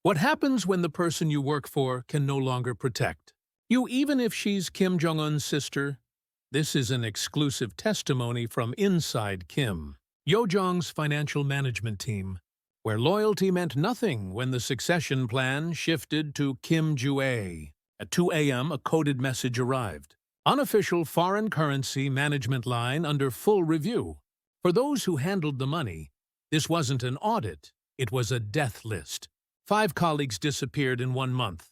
What happens when the person you work for can no longer protect you, even if she's Kim Jong-un's sister? This is an exclusive testimony from inside Kim Yo-jong's financial management team, where loyalty meant nothing when the succession plan shifted to Kim Ju-ae. At 2 a.m., a coded message arrived. Unofficial foreign currency management line under full review. For those who handled the money, this wasn't an audit, it was a death list. 5 colleagues disappeared in 1 month.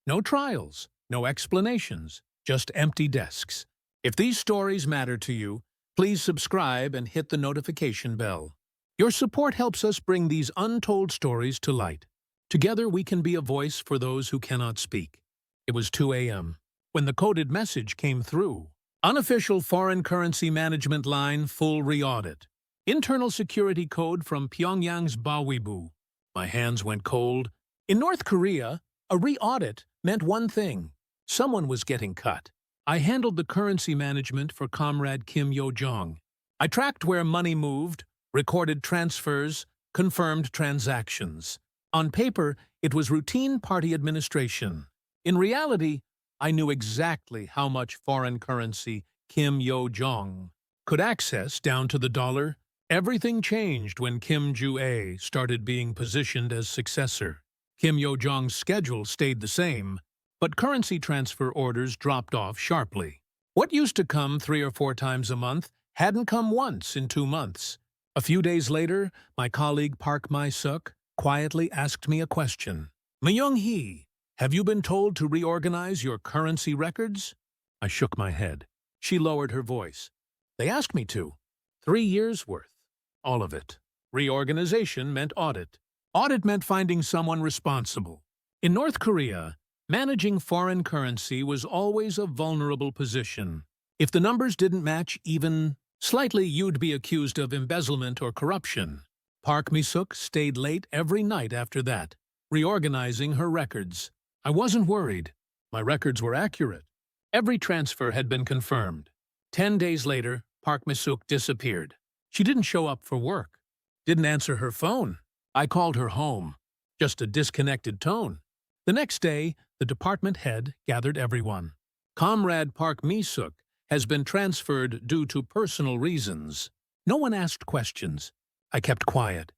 No trials, no explanations, just empty desks. If these stories matter to you, please subscribe and hit the notification bell. Your support helps us bring these untold stories to light. Together we can be a voice for those who cannot speak. It was 2 a.m. when the coded message came through. Unofficial foreign currency management line full re-audit. Internal security code from Pyongyang's Bawibu. My hands went cold. In North Korea, a re-audit meant one thing. Someone was getting cut. I handled the currency management for Comrade Kim Yo-jong. I tracked where money moved, recorded transfers, confirmed transactions. On paper, it was routine party administration. In reality, I knew exactly how much foreign currency Kim Yo-jong could access down to the dollar. Everything changed when Kim Ju-ae started being positioned as successor. Kim Yo-jong's schedule stayed the same, but currency transfer orders dropped off sharply. What used to come 3 or 4 times a month hadn't come once in 2 months. A few days later, my colleague Park Mi-suk quietly asked me a question. "Myung-hee, have you been told to reorganize your currency records?" I shook my head. She lowered her voice. "They asked me to. 3 years' worth. All of it." Reorganization meant audit. Audit meant finding someone responsible. In North Korea, managing foreign currency was always a vulnerable position. If the numbers didn't match even slightly, you'd be accused of embezzlement or corruption. Park Mi-suk stayed late every night after that, reorganizing her records. I wasn't worried. My records were accurate. Every transfer had been confirmed. 10 days later, Park Mi-suk disappeared. She didn't show up for work, didn't answer her phone. I called her home, just a disconnected tone. The next day, the department head gathered everyone. "Comrade Park Mi-suk has been transferred due to personal reasons." No one asked questions. I kept quiet.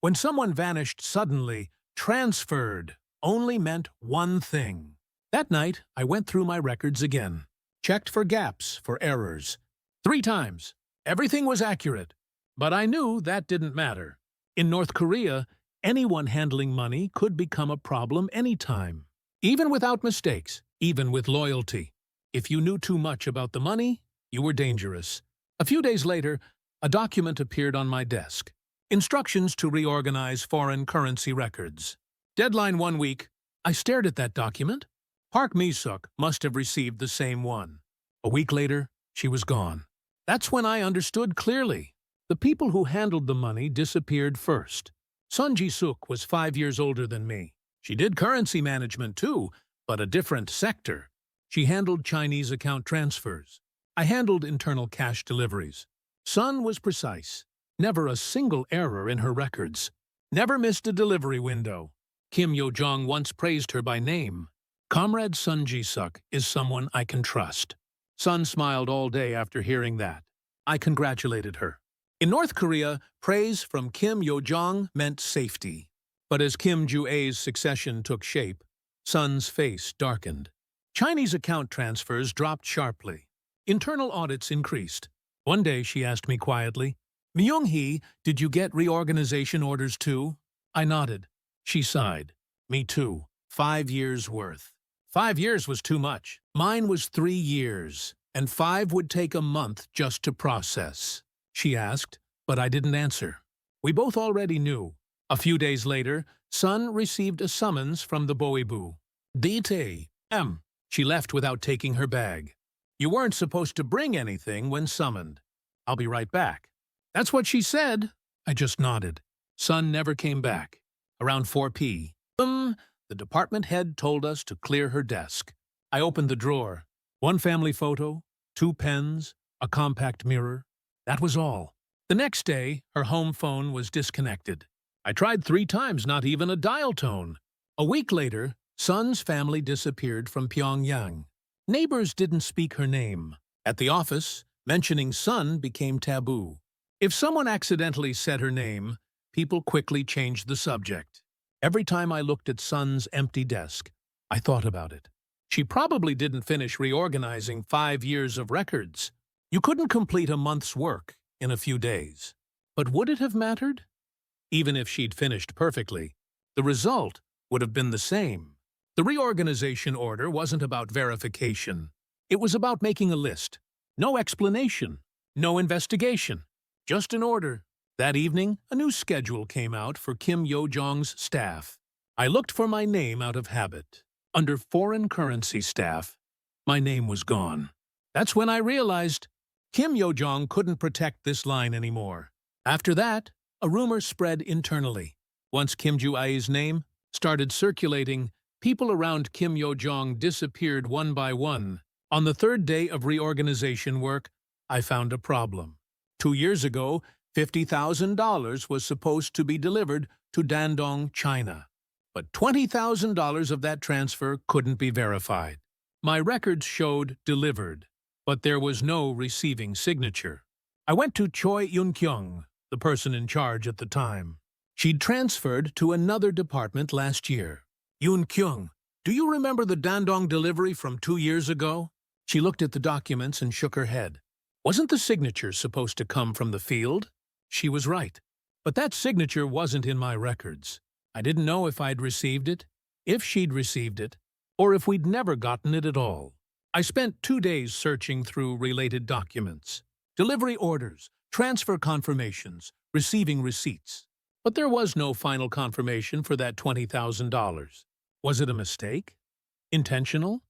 When someone vanished suddenly, transferred only meant one thing. That night, I went through my records again, checked for gaps, for errors. 3 times. Everything was accurate. But I knew that didn't matter. In North Korea, anyone handling money could become a problem anytime. Even without mistakes, even with loyalty. If you knew too much about the money, you were dangerous. A few days later, a document appeared on my desk. Instructions to reorganize foreign currency records. Deadline 1 week. I stared at that document. Park Mi-suk must have received the same one. A week later, she was gone. That's when I understood clearly. The people who handled the money disappeared first. Sun Ji-suk was 5 years older than me. She did currency management too, but a different sector. She handled Chinese account transfers. I handled internal cash deliveries. Sun was precise. Never a single error in her records. Never missed a delivery window. Kim Yo-jong once praised her by name. "Comrade Sun Ji-suk is someone I can trust." Sun smiled all day after hearing that. I congratulated her. In North Korea, praise from Kim Yo-jong meant safety. But as Kim Ju-ae's succession took shape, Sun's face darkened. Chinese account transfers dropped sharply. Internal audits increased. One day she asked me quietly, "Myung-hee, did you get reorganization orders too?" I nodded. She sighed. "Me too. 5 years' worth." 5 years was too much. Mine was 3 years, and 5 would take a month just to process. She asked, but I didn't answer. We both already knew. A few days later, Sun received a summons from the Boibu. "DT-M." She left without taking her bag. "You weren't supposed to bring anything when summoned. I'll be right back." That's what she said. I just nodded. Sun never came back. Around 4 p.m., the department head told us to clear her desk. I opened the drawer. 1 family photo, 2 pens, a compact mirror. That was all. The next day, her home phone was disconnected. I tried 3 times, not even a dial tone. A week later, Sun's family disappeared from Pyongyang. Neighbors didn't speak her name. At the office, mentioning Sun became taboo. If someone accidentally said her name, people quickly changed the subject. Every time I looked at Sun's empty desk, I thought about it. She probably didn't finish reorganizing 5 years of records. You couldn't complete a month's work in a few days. But would it have mattered? Even if she'd finished perfectly, the result would have been the same. The reorganization order wasn't about verification. It was about making a list. No explanation, no investigation, just an order. That evening, a new schedule came out for Kim Yo-jong's staff. I looked for my name out of habit. Under foreign currency staff, my name was gone. That's when I realized Kim Yo-jong couldn't protect this line anymore. After that, a rumor spread internally. Once Kim Ju-ae's name started circulating, people around Kim Yo-jong disappeared one by one. On the third day of reorganization work, I found a problem. 2 years ago, $50,000 was supposed to be delivered to Dandong, China. But $20,000 of that transfer couldn't be verified. My records showed delivered, but there was no receiving signature. I went to Choi Yun-kyung, the person in charge at the time. She'd transferred to another department last year. Yun-kyung, do you remember the Dandong delivery from 2 years ago? She looked at the documents and shook her head. Wasn't the signature supposed to come from the field? She was right. But that signature wasn't in my records. I didn't know if I'd received it, if she'd received it, or if we'd never gotten it at all. I spent 2 days searching through related documents. Delivery orders, transfer confirmations, receiving receipts. But there was no final confirmation for that $20,000. Was it a mistake? Intentional?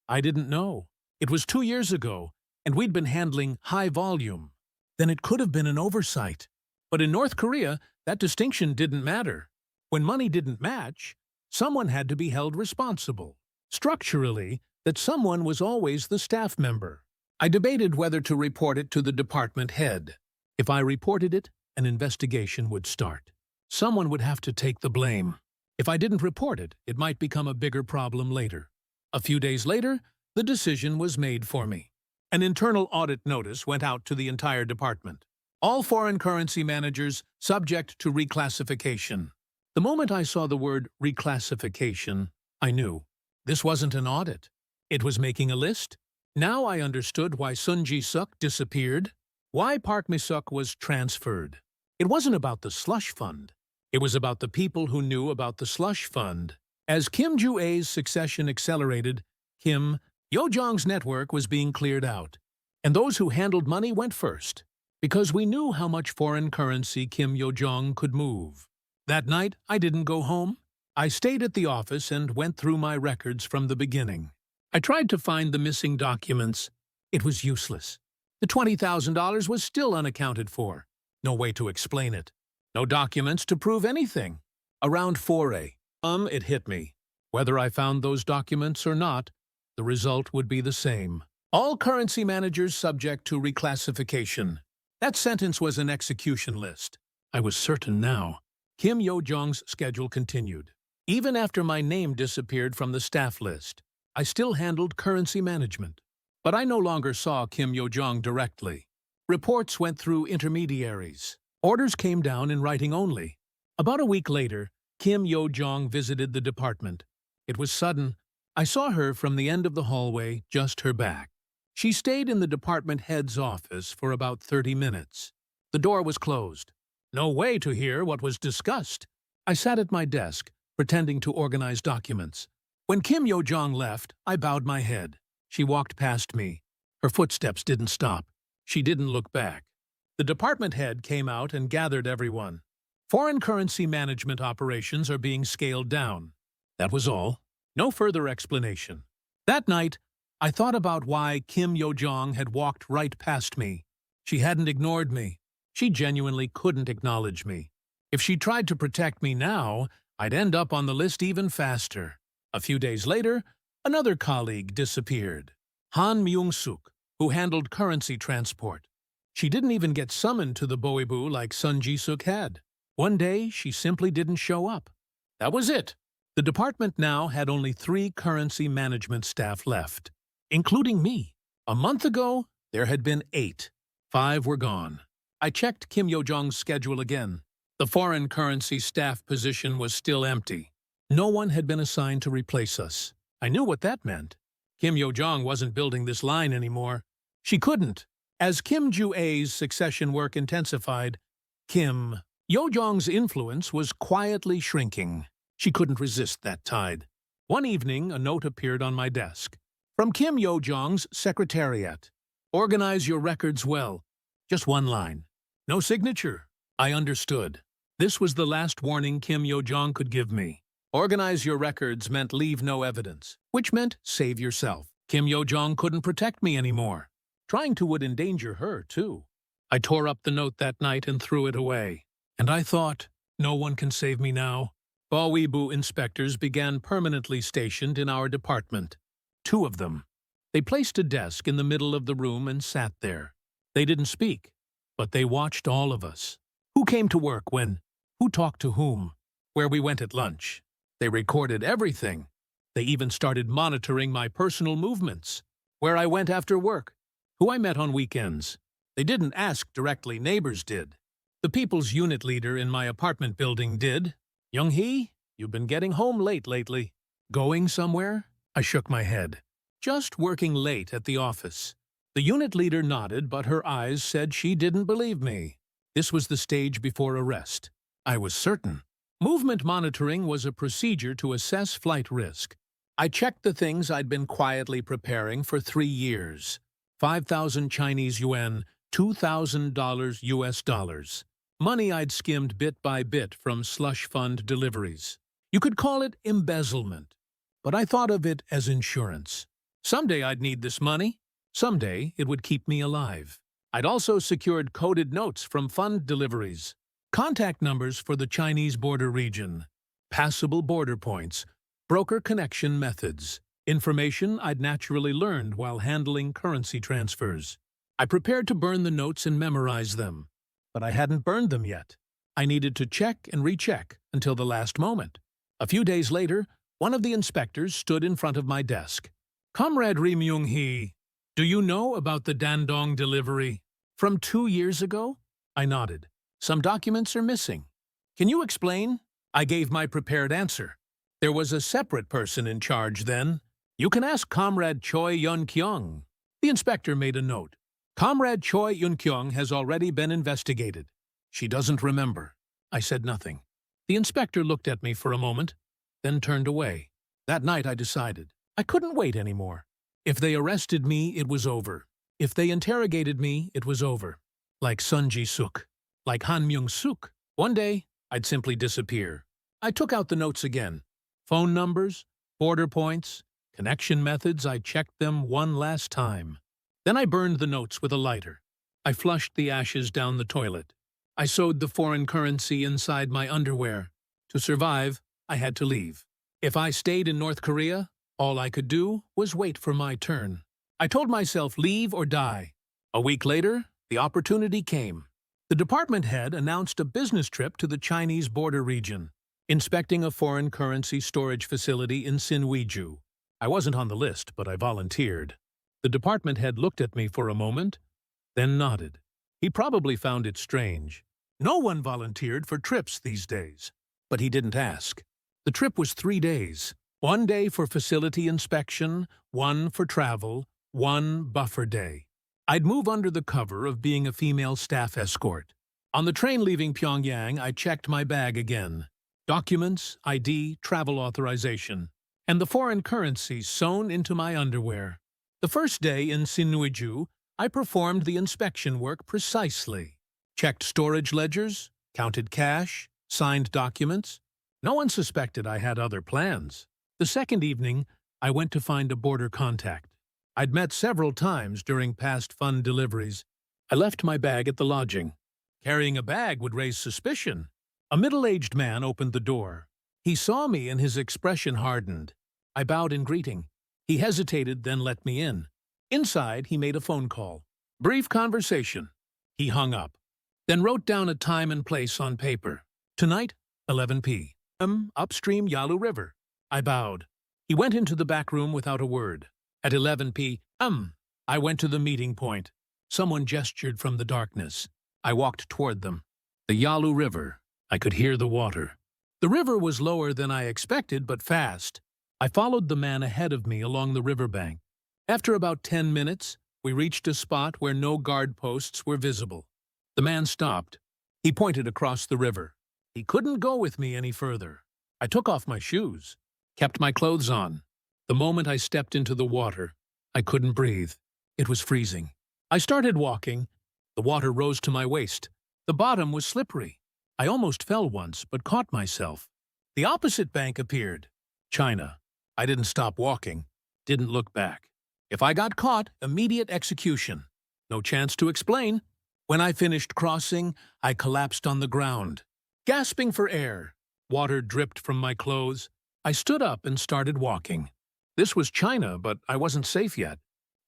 I didn't know. It was 2 years ago, and we'd been handling high volume. Then it could have been an oversight. But in North Korea, that distinction didn't matter. When money didn't match, someone had to be held responsible. Structurally, that someone was always the staff member. I debated whether to report it to the department head. If I reported it, an investigation would start. Someone would have to take the blame. If I didn't report it, it might become a bigger problem later. A few days later, the decision was made for me. An internal audit notice went out to the entire department. All foreign currency managers subject to reclassification. The moment I saw the word reclassification, I knew. This wasn't an audit. It was making a list. Now I understood why Sun Ji-suk disappeared, why Park Mi-suk was transferred. It wasn't about the slush fund. It was about the people who knew about the slush fund. As Kim Ju-ae's succession accelerated, Kim Yo-jong's network was being cleared out, and those who handled money went first, because we knew how much foreign currency Kim Yo-jong could move. That night, I didn't go home. I stayed at the office and went through my records from the beginning. I tried to find the missing documents. It was useless. The $20,000 was still unaccounted for. No way to explain it. No documents to prove anything. Around 4 a.m., it hit me. Whether I found those documents or not, the result would be the same. All currency managers subject to reclassification. That sentence was an execution list. I was certain now. Kim Yo-jong's schedule continued. Even after my name disappeared from the staff list, I still handled currency management. But I no longer saw Kim Yo-jong directly. Reports went through intermediaries. Orders came down in writing only. About a week later, Kim Yo-jong visited the department. It was sudden. I saw her from the end of the hallway, just her back. She stayed in the department head's office for about 30 minutes. The door was closed. No way to hear what was discussed. I sat at my desk, pretending to organize documents. When Kim Yo-jong left, I bowed my head. She walked past me. Her footsteps didn't stop. She didn't look back. The department head came out and gathered everyone. Foreign currency management operations are being scaled down. That was all. No further explanation. That night, I thought about why Kim Yo-jong had walked right past me. She hadn't ignored me. She genuinely couldn't acknowledge me. If she tried to protect me now, I'd end up on the list even faster. A few days later, another colleague disappeared. Han Myung-suk, who handled currency transport. She didn't even get summoned to the Boibu like Sun Ji-suk had. One day, she simply didn't show up. That was it. The department now had only 3 currency management staff left, including me. A month ago, there had been 8. 5 were gone. I checked Kim Yo-jong's schedule again. The foreign currency staff position was still empty. No one had been assigned to replace us. I knew what that meant. Kim Yo-jong wasn't building this line anymore. She couldn't. As Kim Ju-ae's succession work intensified, Kim Yo-jong's influence was quietly shrinking. She couldn't resist that tide. One evening, a note appeared on my desk. From Kim Yo-jong's secretariat. Organize your records well. Just one line. No signature. I understood. This was the last warning Kim Yo-jong could give me. Organize your records meant leave no evidence, which meant save yourself. Kim Yo-jong couldn't protect me anymore. Trying to would endanger her, too. I tore up the note that night and threw it away. And I thought, no one can save me now. Baoibu inspectors began permanently stationed in our department. 2 of them. They placed a desk in the middle of the room and sat there. They didn't speak, but they watched all of us. Who came to work when? Who talked to whom? Where we went at lunch. They recorded everything. They even started monitoring my personal movements. Where I went after work. Who I met on weekends. They didn't ask directly, neighbors did. The people's unit leader in my apartment building did. Young-hee, you've been getting home late lately. Going somewhere? I shook my head. Just working late at the office. The unit leader nodded, but her eyes said she didn't believe me. This was the stage before arrest. I was certain. Movement monitoring was a procedure to assess flight risk. I checked the things I'd been quietly preparing for 3 years. 5,000 Chinese yuan, $2,000 US dollars. Money I'd skimmed bit by bit from slush fund deliveries. You could call it embezzlement, but I thought of it as insurance. Someday I'd need this money. Someday it would keep me alive. I'd also secured coded notes from fund deliveries. Contact numbers for the Chinese border region, passable border points, broker connection methods, information I'd naturally learned while handling currency transfers. I prepared to burn the notes and memorize them, but I hadn't burned them yet. I needed to check and recheck until the last moment. A few days later, one of the inspectors stood in front of my desk. Comrade Ri Myung-hee, do you know about the Dandong delivery? From 2 years ago? I nodded. Some documents are missing. Can you explain? I gave my prepared answer. There was a separate person in charge then. You can ask Comrade Choi Yun-kyung. The inspector made a note. Comrade Choi Yun-kyung has already been investigated. She doesn't remember. I said nothing. The inspector looked at me for a moment, then turned away. That night I decided I couldn't wait anymore. If they arrested me, it was over. If they interrogated me, it was over. Like Sun Ji-suk. Like Han Myung-suk. One day, I'd simply disappear. I took out the notes again. Phone numbers, border points, connection methods, I checked them one last time. Then I burned the notes with a lighter. I flushed the ashes down the toilet. I sewed the foreign currency inside my underwear. To survive, I had to leave. If I stayed in North Korea, all I could do was wait for my turn. I told myself leave or die. A week later, the opportunity came. The department head announced a business trip to the Chinese border region, inspecting a foreign currency storage facility in Sinwiju. I wasn't on the list, but I volunteered. The department head looked at me for a moment, then nodded. He probably found it strange. No one volunteered for trips these days. But he didn't ask. The trip was 3 days. 1 day for facility inspection, 1 for travel, 1 buffer day. I'd move under the cover of being a female staff escort. On the train leaving Pyongyang, I checked my bag again. Documents, ID, travel authorization, and the foreign currency sewn into my underwear. The first day in Sinwiju, I performed the inspection work precisely. Checked storage ledgers, counted cash, signed documents. No one suspected I had other plans. The second evening, I went to find a border contact. I'd met several times during past fund deliveries. I left my bag at the lodging. Carrying a bag would raise suspicion. A middle-aged man opened the door. He saw me and his expression hardened. I bowed in greeting. He hesitated, then let me in. Inside, he made a phone call. Brief conversation. He hung up, then wrote down a time and place on paper. Tonight, 11 p.m., upstream Yalu River. I bowed. He went into the back room without a word. At 11 p.m., I went to the meeting point. Someone gestured from the darkness. I walked toward them. The Yalu River. I could hear the water. The river was lower than I expected, but fast. I followed the man ahead of me along the riverbank. After about 10 minutes, we reached a spot where no guard posts were visible. The man stopped. He pointed across the river. He couldn't go with me any further. I took off my shoes, kept my clothes on. The moment I stepped into the water, I couldn't breathe. It was freezing. I started walking. The water rose to my waist. The bottom was slippery. I almost fell once, but caught myself. The opposite bank appeared. China. I didn't stop walking, didn't look back. If I got caught, immediate execution. No chance to explain. When I finished crossing, I collapsed on the ground, gasping for air. Water dripped from my clothes. I stood up and started walking. This was China, but I wasn't safe yet.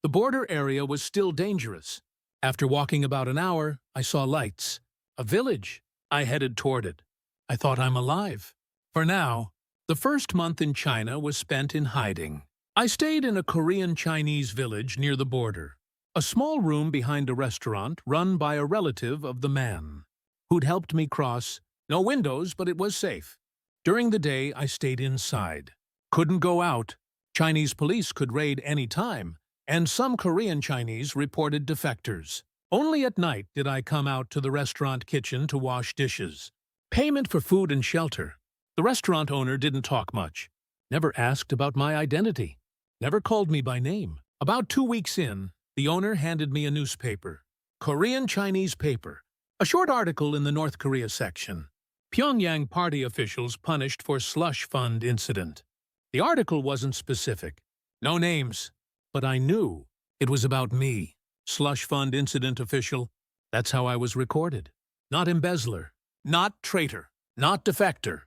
The border area was still dangerous. After walking about an hour, I saw lights. A village. I headed toward it. I thought I'm alive. For now, the first month in China was spent in hiding. I stayed in a Korean-Chinese village near the border, a small room behind a restaurant run by a relative of the man, who'd helped me cross. No windows, but it was safe. During the day, I stayed inside. Couldn't go out. Chinese police could raid any time, and some Korean Chinese reported defectors. Only at night did I come out to the restaurant kitchen to wash dishes. Payment for food and shelter. The restaurant owner didn't talk much. Never asked about my identity. Never called me by name. About 2 weeks in, the owner handed me a newspaper. Korean-Chinese paper. A short article in the North Korea section. Pyongyang party officials punished for Slush fund incident. The article wasn't specific. No names. But I knew it was about me. Slush fund incident official. That's how I was recorded. Not embezzler. Not traitor. Not defector.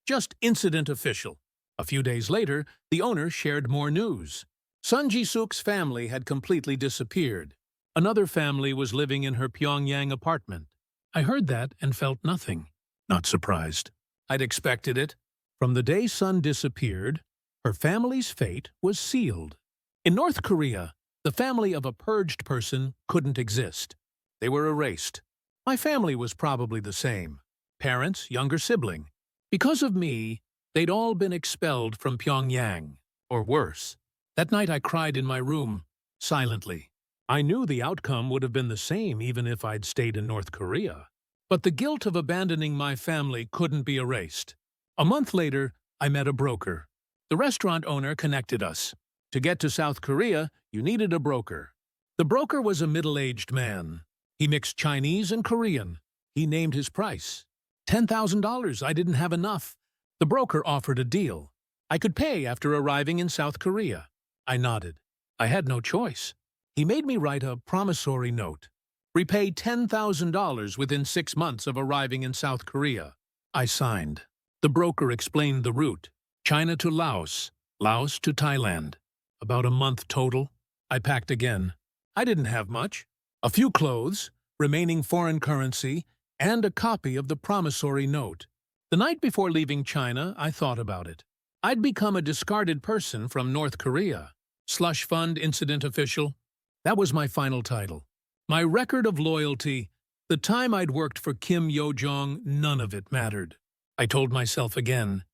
Just incident official. A few days later, the owner shared more news. Sun Ji-suk's family had completely disappeared. Another family was living in her Pyongyang apartment. I heard that and felt nothing. Not surprised. I'd expected it. From the day Sun disappeared, her family's fate was sealed. In North Korea, the family of a purged person couldn't exist. They were erased. My family was probably the same. Parents, younger sibling. Because of me, they'd all been expelled from Pyongyang, or worse. That night I cried in my room, silently. I knew the outcome would have been the same even if I'd stayed in North Korea. But the guilt of abandoning my family couldn't be erased. A month later, I met a broker. The restaurant owner connected us. To get to South Korea, you needed a broker. The broker was a middle-aged man. He mixed Chinese and Korean. He named his price. $10,000. I didn't have enough. The broker offered a deal. I could pay after arriving in South Korea. I nodded. I had no choice. He made me write a promissory note. Repay $10,000 within 6 months of arriving in South Korea. I signed. The broker explained the route. China to Laos, Laos to Thailand. About a month total. I packed again. I didn't have much. A few clothes, remaining foreign currency, and a copy of the promissory note. The night before leaving China, I thought about it. I'd become a discarded person from North Korea. Slush fund incident official. That was my final title. My record of loyalty, the time I'd worked for Kim Yo-jong, none of it mattered. I told myself again,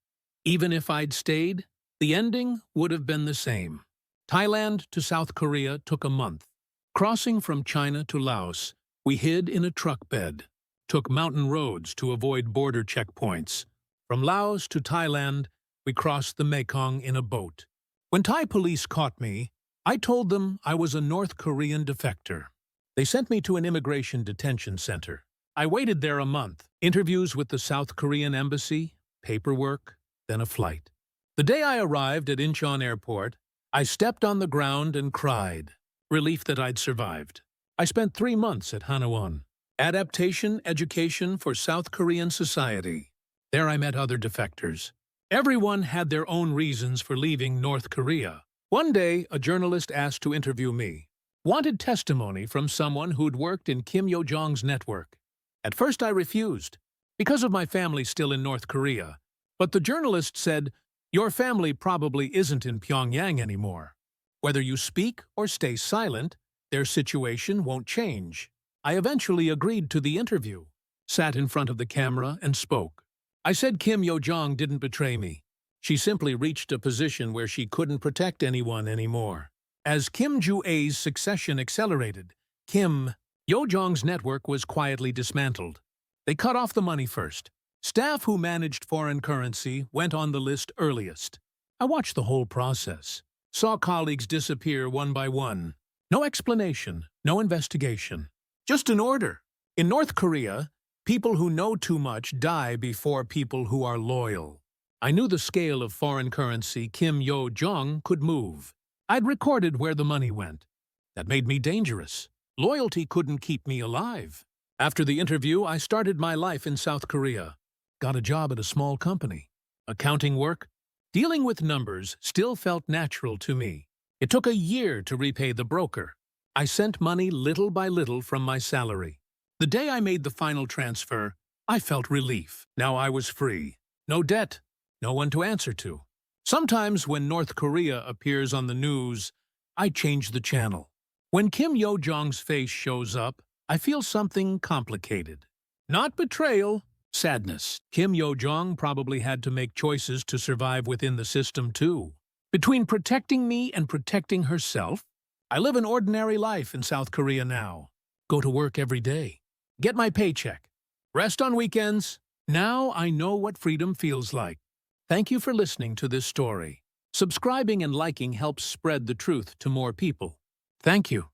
even if I'd stayed, the ending would have been the same. Thailand to South Korea took a month. Crossing from China to Laos, we hid in a truck bed. Took mountain roads to avoid border checkpoints. From Laos to Thailand, we crossed the Mekong in a boat. When Thai police caught me, I told them I was a North Korean defector. They sent me to an immigration detention center. I waited there a month. Interviews with the South Korean embassy, paperwork, then a flight. The day I arrived at Incheon Airport, I stepped on the ground and cried. Relief that I'd survived. I spent 3 months at Hanwon. Adaptation Education for South Korean Society. There I met other defectors. Everyone had their own reasons for leaving North Korea. One day, a journalist asked to interview me. Wanted testimony from someone who'd worked in Kim Yo-jong's network. At first I refused, because of my family still in North Korea. But the journalist said, Your family probably isn't in Pyongyang anymore. Whether you speak or stay silent, their situation won't change. I eventually agreed to the interview, sat in front of the camera, and spoke. I said Kim Yo-jong didn't betray me. She simply reached a position where she couldn't protect anyone anymore. As Kim Joo-a's succession accelerated, Kim Yo-jong's network was quietly dismantled. They cut off the money first. Staff who managed foreign currency went on the list earliest. I watched the whole process, saw colleagues disappear one by one. No explanation, no investigation. Just an order. In North Korea, people who know too much die before people who are loyal. I knew the scale of foreign currency Kim Yo-jong could move. I'd recorded where the money went. That made me dangerous. Loyalty couldn't keep me alive. After the interview, I started my life in South Korea. Got a job at a small company. Accounting work, dealing with numbers still felt natural to me. It took a year to repay the broker. I sent money little by little from my salary. The day I made the final transfer, I felt relief. Now I was free. No debt, no one to answer to. Sometimes when North Korea appears on the news, I change the channel. When Kim Yo-jong's face shows up, I feel something complicated. Not betrayal, sadness. Kim Yo-jong probably had to make choices to survive within the system too. Between protecting me and protecting herself, I live an ordinary life in South Korea now. Go to work every day. Get my paycheck. Rest on weekends. Now I know what freedom feels like. Thank you for listening to this story. Subscribing and liking helps spread the truth to more people. Thank you.